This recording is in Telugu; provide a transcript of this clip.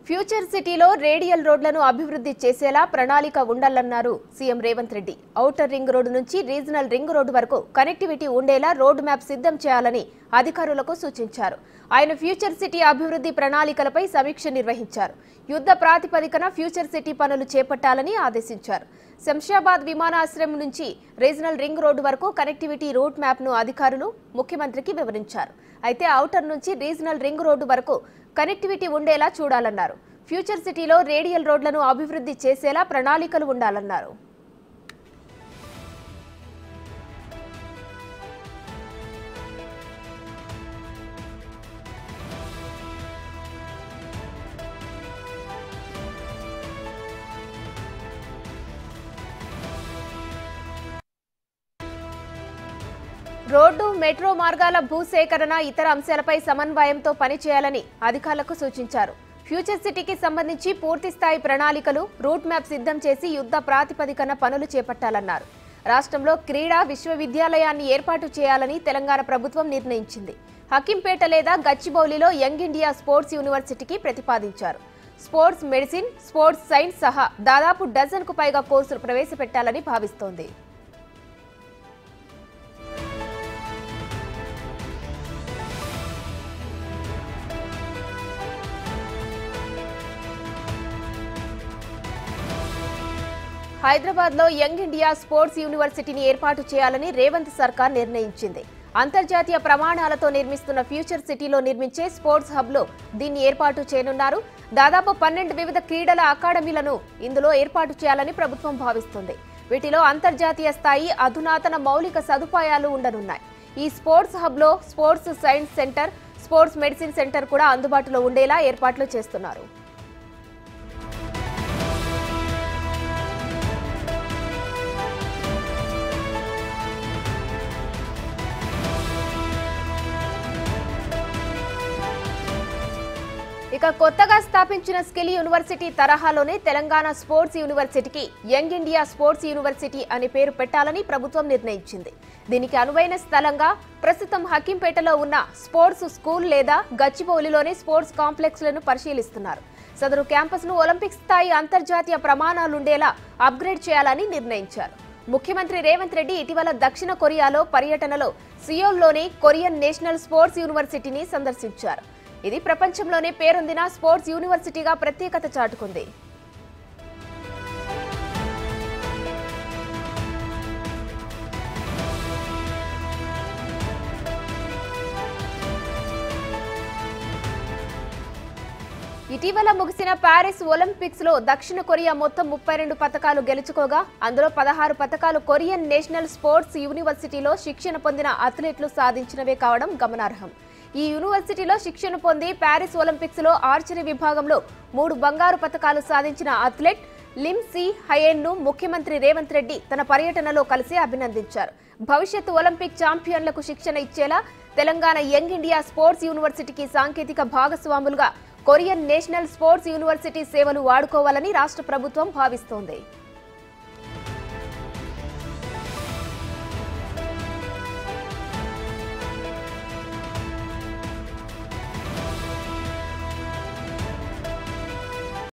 ఫ్యూచర్ సిటీలో రేడియల్ రోడ్లను అభివృద్ధి చేసేలా ప్రణాళిక ఉండాలన్నారు CM Revanth Reddy. Outer ring road నుంచి రీజనల్ రింగ్ రోడ్డు వరకు కనెక్టివిటీ ఉండేలా రోడ్ మ్యాప్ సిద్ధం చేయాలని అధికారులకు సూచించారు. ఆయన ఫ్యూచర్ సిటీ అభివృద్ధి ప్రణాళికలపై సమీక్ష నిర్వహించారు. యుద్ధ ప్రాతిపదికన ఫ్యూచర్ సిటీ పనులు చేపట్టాలని ఆదేశించారు. శంషాబాద్ విమానాశ్రయం నుంచి రీజనల్ రింగ్ రోడ్డు వరకు కనెక్టివిటీ రూట్ మ్యాప్ ను అధికారులు ముఖ్యమంత్రికి వివరించారు. అయితే ఔటర్ నుంచి రీజనల్ రింగ్ రోడ్డు వరకు కనెక్టివిటీ ఉండేలా చూడాలన్నారు. ఫ్యూచర్ సిటీలో రేడియల్ రోడ్లను అభివృద్ధి చేసేలా ప్రణాళికలు ఉండాలన్నారు. రోడ్డు, మెట్రో మార్గాల భూసేకరణ, ఇతర అంశాలపై సమన్వయంతో పనిచేయాలని అధికారులకు సూచించారు. ఫ్యూచర్ సిటీకి సంబంధించి పూర్తిస్థాయి ప్రణాళికలు, రూట్ మ్యాప్ సిద్ధం చేసి యుద్ధ ప్రాతిపదికన పనులు చేపట్టాలన్నారు. రాష్ట్రంలో క్రీడా విశ్వవిద్యాలయాన్ని ఏర్పాటు చేయాలని తెలంగాణ ప్రభుత్వం నిర్ణయించింది. హకీంపేట లేదా గచ్చిబౌలిలో యంగ్ ఇండియా స్పోర్ట్స్ యూనివర్సిటీకి ప్రతిపాదించారు. స్పోర్ట్స్ మెడిసిన్, స్పోర్ట్స్ సైన్స్ సహా దాదాపు డజన్కు పైగా కోర్సులు ప్రవేశపెట్టాలని భావిస్తోంది. హైదరాబాద్ లో యంగ్ ఇండియా స్పోర్ట్స్ యూనివర్సిటీని ఏర్పాటు చేయాలని రేవంత్ సర్కార్ నిర్ణయించింది. అంతర్జాతీయ ప్రమాణాలతో నిర్మిస్తున్న ఫ్యూచర్ సిటీలో నిర్మించే స్పోర్ట్స్ హబ్ లో దీన్ని ఏర్పాటు చేయనున్నారు. దాదాపు 12 వివిధ క్రీడల అకాడమీలను ఇందులో ఏర్పాటు చేయాలని ప్రభుత్వం భావిస్తుంది. వీటిలో అంతర్జాతీయ స్థాయి అధునాతన మౌలిక సదుపాయాలు ఉండనున్నాయి. ఈ స్పోర్ట్స్ హబ్ లో sports science centre, sports medicine centre కూడా అందుబాటులో ఉండేలా ఏర్పాట్లు చేస్తున్నారు. ఇక కొత్తగా స్థాపించిన స్కిల్ యూనివర్సిటీ తరహాలోనే తెలంగాణ స్పోర్ట్స్ యూనివర్సిటీకి యంగ్ ఇండియా స్పోర్ట్స్ యూనివర్సిటీ అనే పేరు పెట్టాలని ప్రభుత్వం నిర్ణయించింది. దీనికి అనువైన స్థలంగా ప్రస్తుతం హకీంపేటలో ఉన్న స్పోర్ట్స్ స్కూల్ లేదా గచ్చిబౌలిలోని స్పోర్ట్స్ కాంప్లెక్స్లను పరిశీలిస్తున్నారు. సదరు క్యాంపస్ను ఒలింపిక్ స్థాయి అంతర్జాతీయ ప్రమాణాలుండేలా అప్గ్రేడ్ చేయాలని నిర్ణయించారు. ముఖ్యమంత్రి రేవంత్ రెడ్డి ఇటీవల దక్షిణ కొరియాలో పర్యటనలో సియోల్లోని కొరియన్ నేషనల్ స్పోర్ట్స్ యూనివర్సిటీని సందర్శించారు. ఇది ప్రపంచంలోనే పేరొందిన స్పోర్ట్స్ యూనివర్సిటీగా ప్రత్యేకత చాటుకుంది. ఇటీవల ముగిసిన ప్యారిస్ ఒలింపిక్స్ లో దక్షిణ కొరియా మొత్తం 32 పతకాలు గెలుచుకోగా అందులో 16 పతకాలు కొరియన్ నేషనల్ స్పోర్ట్స్ యూనివర్సిటీలో శిక్షణ పొందిన అథ్లెట్లు సాధించినవే కావడం గమనార్హం. ఈ యూనివర్సిటీలో శిక్షణ పొంది ప్యారిస్ ఒలింపిక్స్ లో ఆర్చరీ విభాగంలో 3 బంగారు పతకాలు సాధించిన అథ్లెట్ లిమ్ సి హయేన్ ను ముఖ్యమంత్రి రేవంత్ రెడ్డి తన పర్యటనలో కలిసి అభినందించారు. భవిష్యత్తు ఒలింపిక్ ఛాంపియన్లకు శిక్షణ ఇచ్చేలా తెలంగాణ యంగ్ ఇండియా స్పోర్ట్స్ యూనివర్సిటీకి సాంకేతిక భాగస్వాములుగా కొరియన్ నేషనల్ స్పోర్ట్స్ యూనివర్సిటీ సేవలు వాడుకోవాలని రాష్ట్ర ప్రభుత్వం భావిస్తోంది.